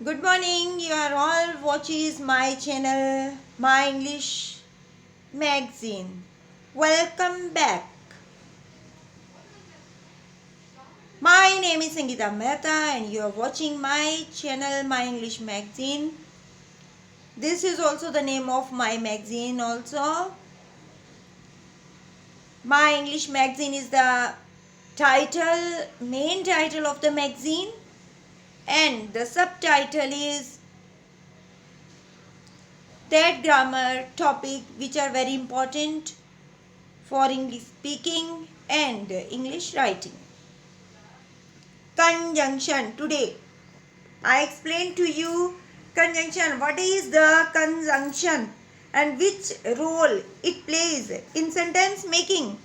Good morning. You are all watches my channel, my English magazine. Welcome back. My name is Sangeeta Mehta and you are watching my channel, my English magazine. This is also the name of my magazine also. My English magazine is the main title of the magazine, and the subtitle is that grammar topic which are very important for English speaking and English writing. Conjunction. Today I explain to you conjunction. What is the conjunction and which role it plays in sentence making?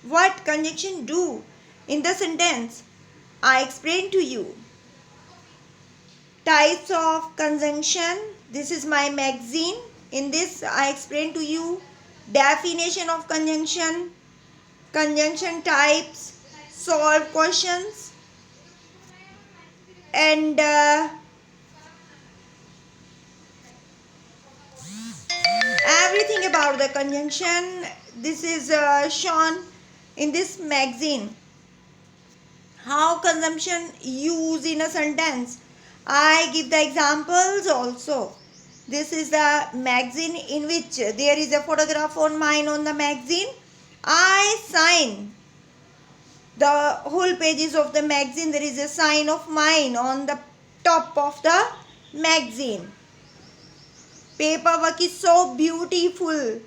What conjunction do in the sentence? I explain to you. Types of conjunction. This is my magazine. In this I explain to you definition of conjunction, conjunction types, solve questions, and everything about the conjunction. This is shown in this magazine. How conjunction used in a sentence. I give the examples also. This is the magazine in which there is a photograph on mine on the magazine. I sign the whole pages of the magazine. There is a sign of mine on the top of the magazine. Paperwork is so beautiful.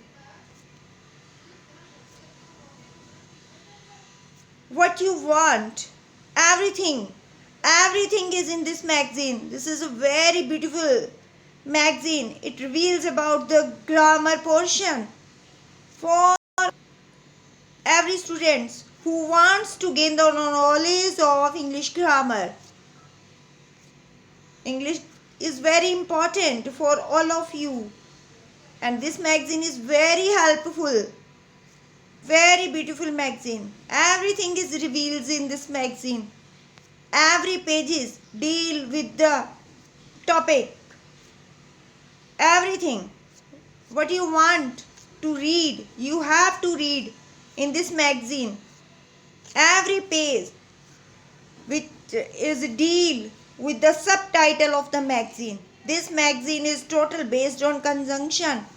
What you want, everything is in this magazine. This is a very beautiful magazine. It reveals about the grammar portion for every student who wants to gain the knowledge of English grammar. English is very important for all of you, and this magazine is very helpful. Very beautiful magazine. Everything is revealed in this magazine. Every pages deal with the topic. Everything. What you want to read, you have to read in this magazine. Every page which is deal with the subtitle of the magazine. This magazine is total based on conjunction.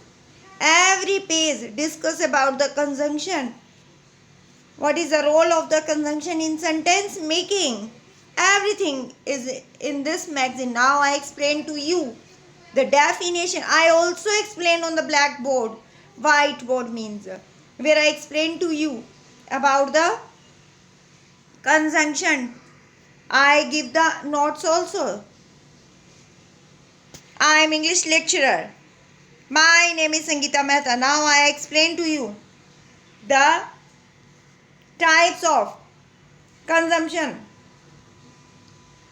Every page discuss about the conjunction. What is the role of the conjunction in sentence making? Everything is in this magazine. Now I explain to you the definition. I also explain on the blackboard. Whiteboard means where I explain to you about the conjunction. I give the notes also. I am English lecturer. My name is Sangeeta Mehta. Now I explain to you the types of consumption.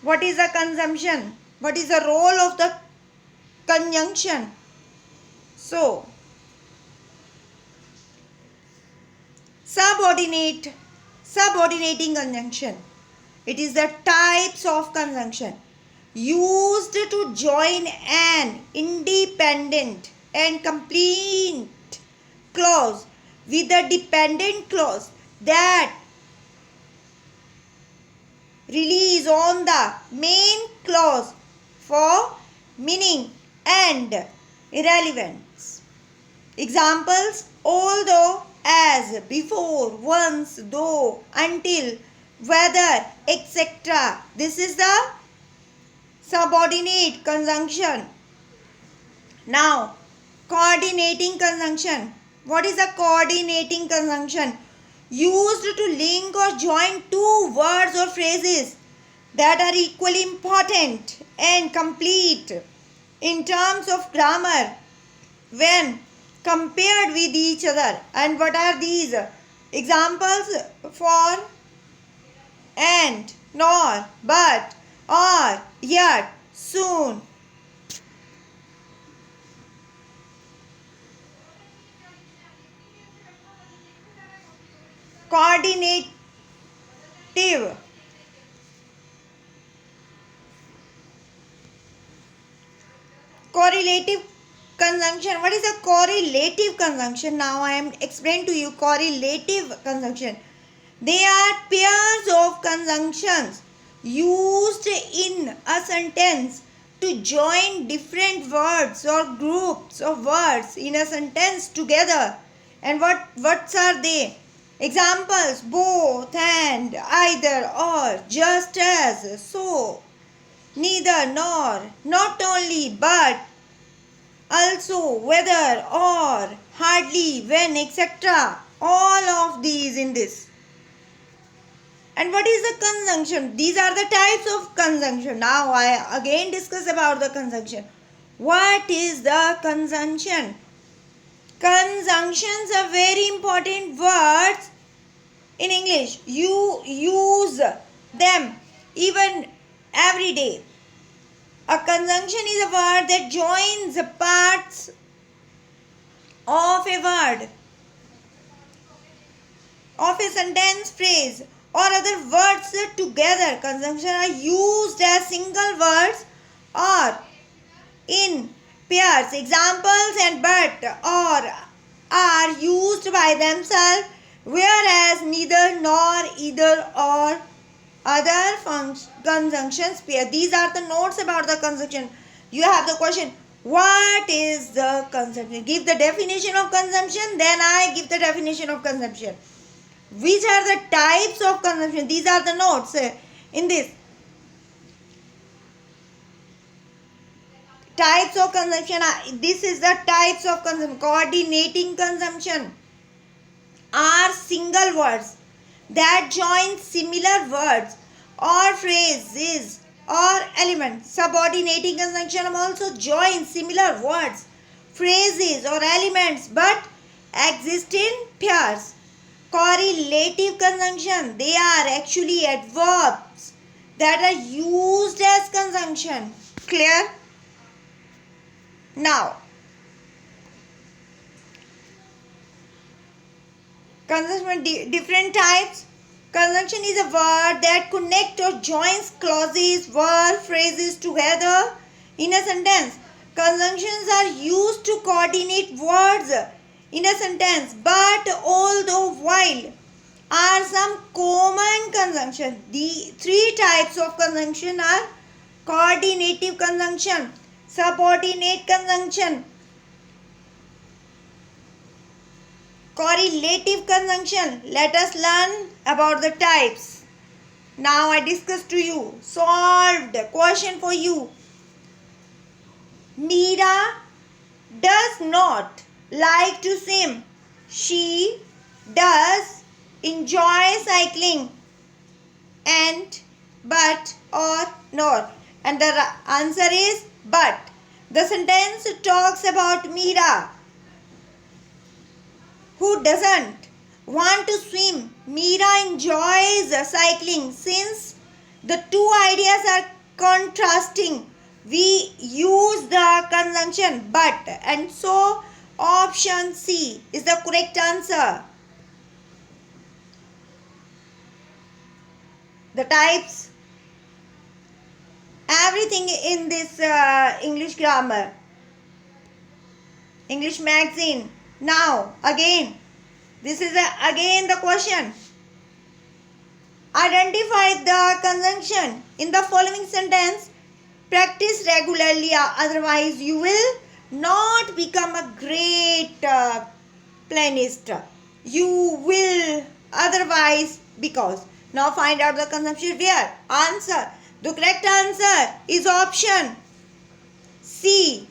What is the consumption? What is the role of the conjunction? So, subordinating conjunction. It is the types of conjunction used to join an independent and complete clause with a dependent clause that relies on the main clause for meaning and relevance. Examples: although, as, before, once, though, until, whether, etc. This is the subordinate conjunction. Now, coordinating conjunction. What is a coordinating conjunction? Used to link or join two words or phrases that are equally important and complete in terms of grammar when compared with each other. And what are these? Examples: for, and, nor, but, or, yet, soon. Coordinative. correlative conjunction. What is a correlative conjunction? Now I am explaining to you correlative conjunction. They are pairs of conjunctions used in a sentence to join different words or groups of words in a sentence together. And what are they? Examples: both, and, either, or, just as, so, neither, nor, not only, but, also, whether, or, hardly, when, etc. All of these in this. And what is the conjunction? These are the types of conjunction. Now I again discuss about the conjunction. What is the conjunction? Conjunctions are very important words in English. You use them even every day. A conjunction is a word that joins parts of a word, of a sentence, phrase, or other words together. Conjunctions are used as single words or in pairs. Examples: and, but, or are used by themselves, whereas neither, nor, either, or other conjunctions pair. These are the notes about the conjunction. You have the question: what is the conjunction? Give the definition of conjunction, then I give the definition of conjunction. Which are the types of conjunction? These are the notes in this. Types of conjunction. This is the types of conjunction. Coordinating conjunction are single words that join similar words or phrases or elements. Subordinating conjunction also join similar words, phrases or elements but exist in pairs. Correlative conjunction, they are actually adverbs that are used as conjunction. Clear? Now, conjunction different types. Conjunction is a word that connects or joins clauses, words, phrases together in a sentence. Conjunctions are used to coordinate words in a sentence, but although while are some common conjunctions, the three types of conjunction are coordinative conjunction, subordinate conjunction, correlative conjunction. Let us learn about the types. Now I discuss to you, solved question for you. Meera does not like to swim. She does enjoy cycling. And, but, or, nor. And the answer is but. The sentence talks about Meera, who doesn't want to swim. Meera enjoys cycling. Since the two ideas are contrasting, we use the conjunction but, and so option C is the correct answer. The types, everything in this English grammar, English magazine. Now again, this is again the question. Identify the conjunction in the following sentence. Practice regularly, otherwise you will not become a great pianist. You will otherwise, because. Now find out the conjunction where. Answer. The correct answer is option C.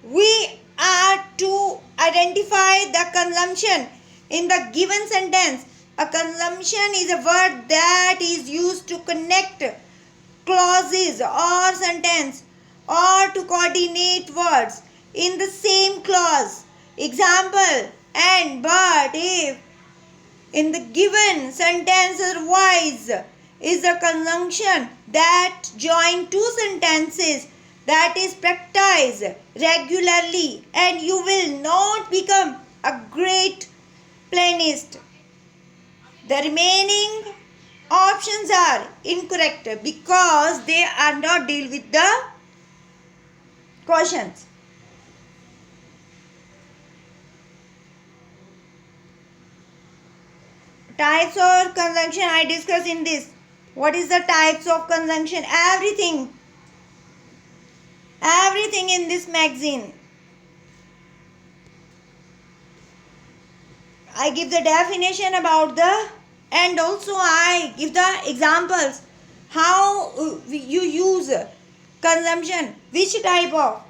We are to identify the conjunction in the given sentence. A conjunction is a word that is used to connect clauses or sentence or to coordinate words in the same clause. Example: and, but, if. In the given sentence, otherwise is a conjunction that join two sentences, that is practiced regularly and you will not become a great pianist. The remaining options are incorrect because they are not deal with the questions. Types of conjunction I discuss in this. What is the types of conjunction? Everything in this magazine. I give the definition about the, and also I give the examples how you use consumption, which type of.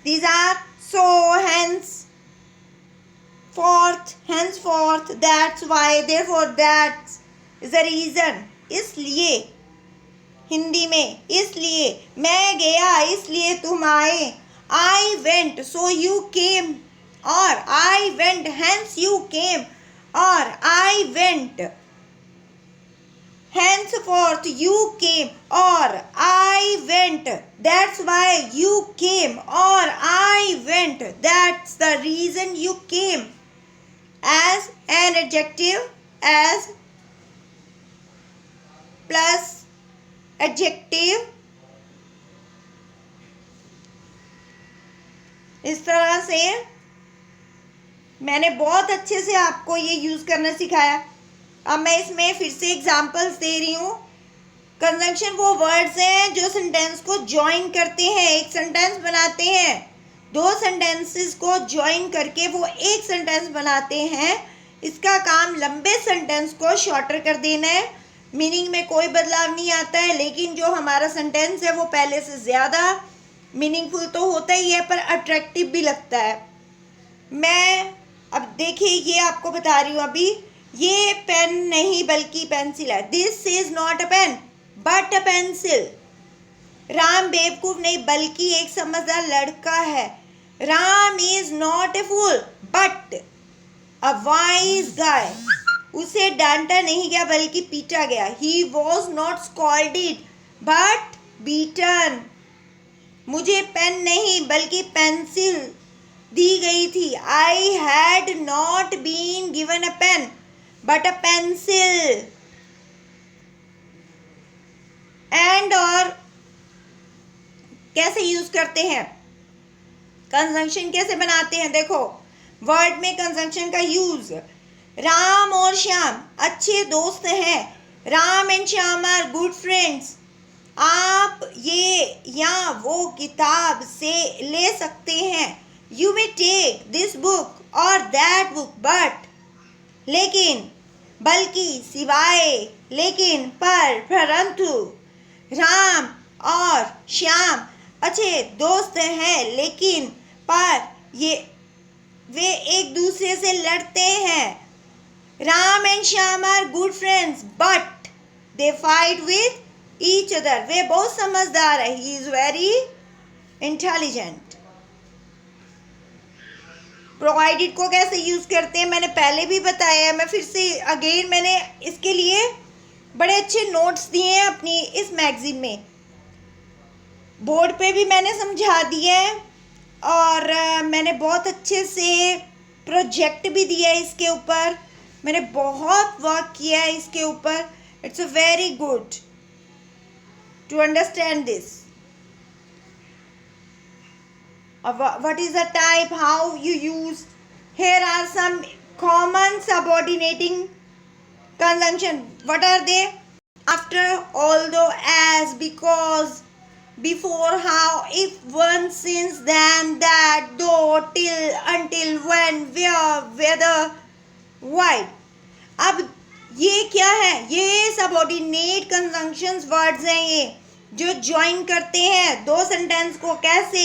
These are so, hence, forth, henceforth, that's why, therefore, that is the reason. इसलिए हिंदी में, इसलिए मैं गया इसलिए तुम आए. I went so you came, or I went hence you came, or I went henceforth you came, or I went that's why you came, or I went that's the reason you came. As an adjective, as plus adjective, इस तरह से मैंने बहुत अच्छे से आपको ये use करना सिखाया. अब मैं इसमें फिर से एग्जांपल्स दे रही हूँ. कंजंक्शन वो वर्ड्स हैं जो सेंटेंस को ज्वाइन करते हैं, एक सेंटेंस बनाते हैं. दो सेंटेंसेस को ज्वाइन करके वो एक सेंटेंस बनाते हैं. इसका काम लंबे सेंटेंस को शॉर्टर कर देना है. मीनिंग में कोई बदलाव नहीं आता है, लेकिन जो हमारा सेंटेंस है वो पहले से ज़्यादा मीनिंगफुल तो होता ही है, पर अट्रैक्टिव भी लगता है. मैं अब देखिए ये आपको बता रही हूँ अभी. ये पेन नहीं बल्कि पेंसिल है. This is not a pen but a pencil. Ram बेवकूफ नहीं बल्कि एक समझदार लड़का है. Ram is not a fool but a wise guy. उसे डांटा नहीं गया बल्कि पीटा गया. He was not scolded but beaten. मुझे पेन नहीं बल्कि पेंसिल दी गई थी. I had not been given a pen but a pencil. And और कैसे यूज करते हैं, कंजंक्शन कैसे बनाते हैं. देखो वर्ड में कंजंक्शन का यूज. राम और श्याम अच्छे दोस्त हैं. Ram and Shyam are good friends. आप ये या वो किताब से ले सकते हैं. You may take this book और दैट बुक बट, लेकिन, बल्कि, सिवाय, लेकिन, पर, परंतु. राम और श्याम अच्छे दोस्त हैं, लेकिन पर ये वे एक दूसरे से लड़ते हैं. Ram and Shyam are good friends but they fight with each other. वे बहुत समझदार है. He is very intelligent. Provided को कैसे यूज करते हैं मैंने पहले भी बताया है. मैं फिर से अगेन मैंने इसके लिए बड़े अच्छे नोट्स दिए हैं अपनी इस मैगजीन में. बोर्ड पे भी मैंने समझा दिया है और मैंने बहुत अच्छे से प्रोजेक्ट भी दिया है इसके ऊपर. मैंने बहुत वर्क किया है इसके ऊपर. It's a very good to understand this. What is the type, how you use. Here are some common subordinating conjunction. What are they? After, although, as, because, before, how, if, once, since, then, that, though, till, until, when, where, whether, why. अब ये क्या है, ये subordinate conjunctions words हैं ये जो join करते हैं दो सेंटेंस को. कैसे?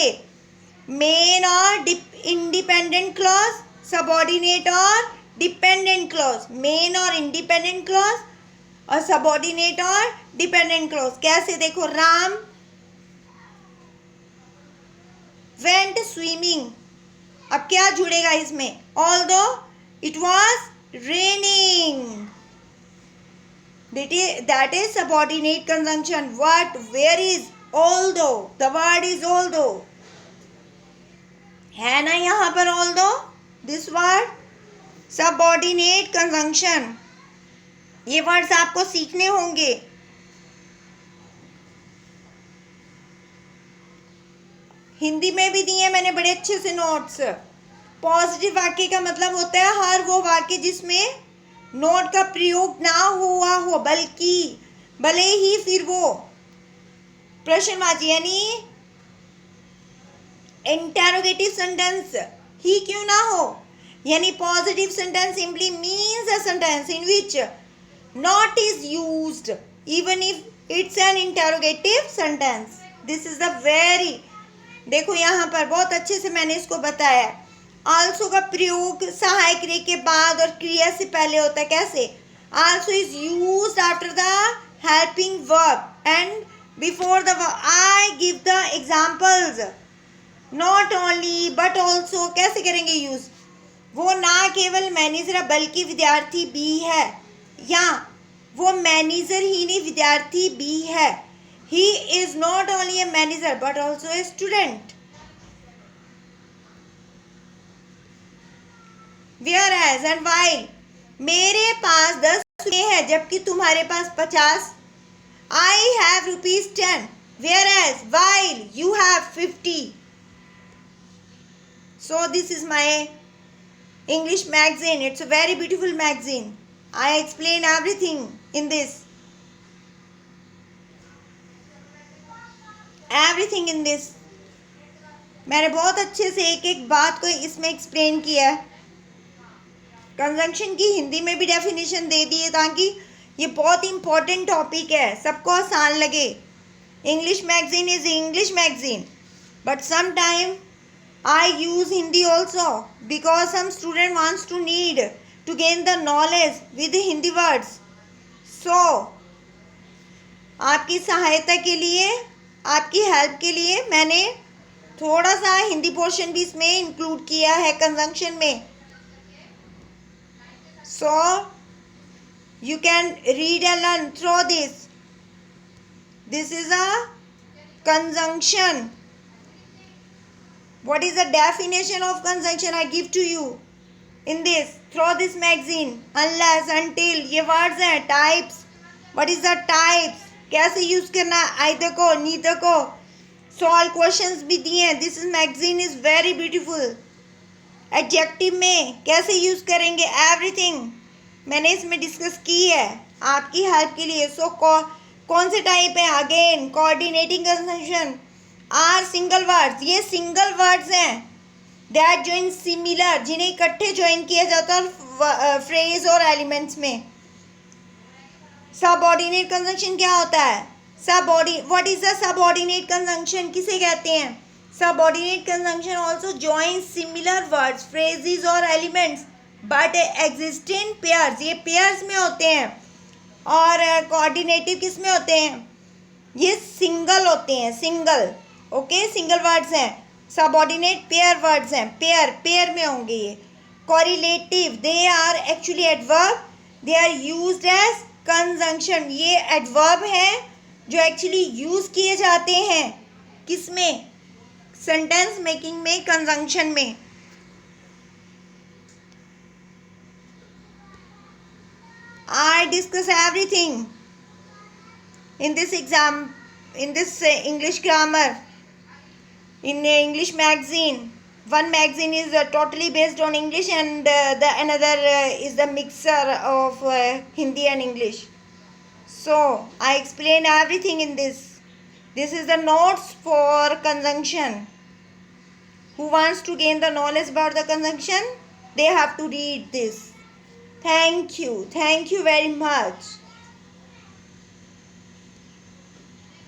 मेन और इंडिपेंडेंट क्लॉज, सबऑर्डिनेट और डिपेंडेंट क्लॉज. मेन और इंडिपेंडेंट क्लॉज और सबऑर्डिनेट और डिपेंडेंट क्लॉज. कैसे? देखो राम वेंट स्विमिंग. अब क्या जुड़ेगा इसमें? Although it was raining. that is subordinate conjunction. What, where is? Although. The word is although. है ना यहाँ पर although? This word subordinate conjunction. ये वर्ड्स आपको सीखने होंगे. हिंदी में भी दिए मैंने बड़े अच्छे से नोट्स। पॉजिटिव वाक्य का मतलब होता है हर वो वाक्य जिसमें नोट का प्रयोग ना हुआ हो, बल्कि भले ही फिर वो प्रश्नवाची यानी इंटेरोगेटिव सेंटेंस ही क्यों ना हो, यानी positive sentence simply means a sentence in which not is used even if it's an interrogative sentence. This is the very, देखो यहाँ पर बहुत अच्छे से मैंने इसको बताया। आल्सो का प्रयोग सहायक क्रिया के बाद और क्रिया से पहले होता है। कैसे? Also is used after the helping verb and before the verb. I give the examples. Not only but also कैसे करेंगे यूज? वो ना केवल मैनेजर बल्कि विद्यार्थी भी है, या वो मैनेजर ही नहीं विद्यार्थी भी है। He is not only a manager but also a student. Whereas and while, मेरे पास 10 रुपये है जबकि तुम्हारे पास 50। I have ₹10 whereas while you have 50. So this is my English magazine. It's a very beautiful magazine. I explain everything in this. Everything in this. मैंने बहुत अच्छे से एक एक बात को इसमें एक्सप्लेन किया है। कंजंक्शन की हिंदी में भी डेफिनेशन दे दी है ताकि ये बहुत इंपॉर्टेंट टॉपिक है, सबको आसान लगे। English magazine is English magazine but some time I use Hindi also because some student wants to need to gain the knowledge with the Hindi words. So, आपकी सहायता के लिए, आपकी हेल्प के लिए मैंने थोड़ा सा हिंदी पोर्शन भी इसमें इंक्लूड किया है कंजंक्शन में। So, you can read and learn through this. This is a conjunction. What is the definition of conjunction? I give to you in this through this magazine. Unless, until, ये words हैं। Types. What is the types? कैसे use करना है? either को, neither को। Solve questions भी दिए हैं। This is magazine is very beautiful. Adjective में कैसे यूज करेंगे? Everything मैंने इसमें डिस्कस की है आपकी हेल्प के लिए। So कौन से टाइप है? Again coordinating conjunction are single words. ये सिंगल वर्ड्स हैं दैट ज्वाइन सिमिलर, जिन्हें इकट्ठे ज्वाइन किया जाता है फ्रेज और एलिमेंट्स में। सबऑर्डिनेट कंजंक्शन क्या होता है? What is the subordinate conjunction? किसे कहते हैं? Subordinate conjunction also join similar words, phrases और elements but exist in pairs. ये पेयर्स में होते हैं। और कोऑर्डिनेटिव किस में होते हैं? ये सिंगल होते हैं, सिंगल। ओके, सिंगल वर्ड्स हैं। सबऑर्डिनेट पेयर वर्ड्स हैं, पेयर में होंगे ये। Correlative they are actually adverb, they are used as conjunction. ये एडवर्ब हैं जो एक्चुअली यूज किए जाते हैं किस में? सेंटेंस मेकिंग में, कंजंक्शन में। I discuss everything in this exam, in this English grammar, in English magazine. One magazine is totally based on English and the another is the mixer of Hindi and English. So I explain everything in this. This is the notes for conjunction. Who wants to gain the knowledge about the conjunction? They have to read this. Thank you very much.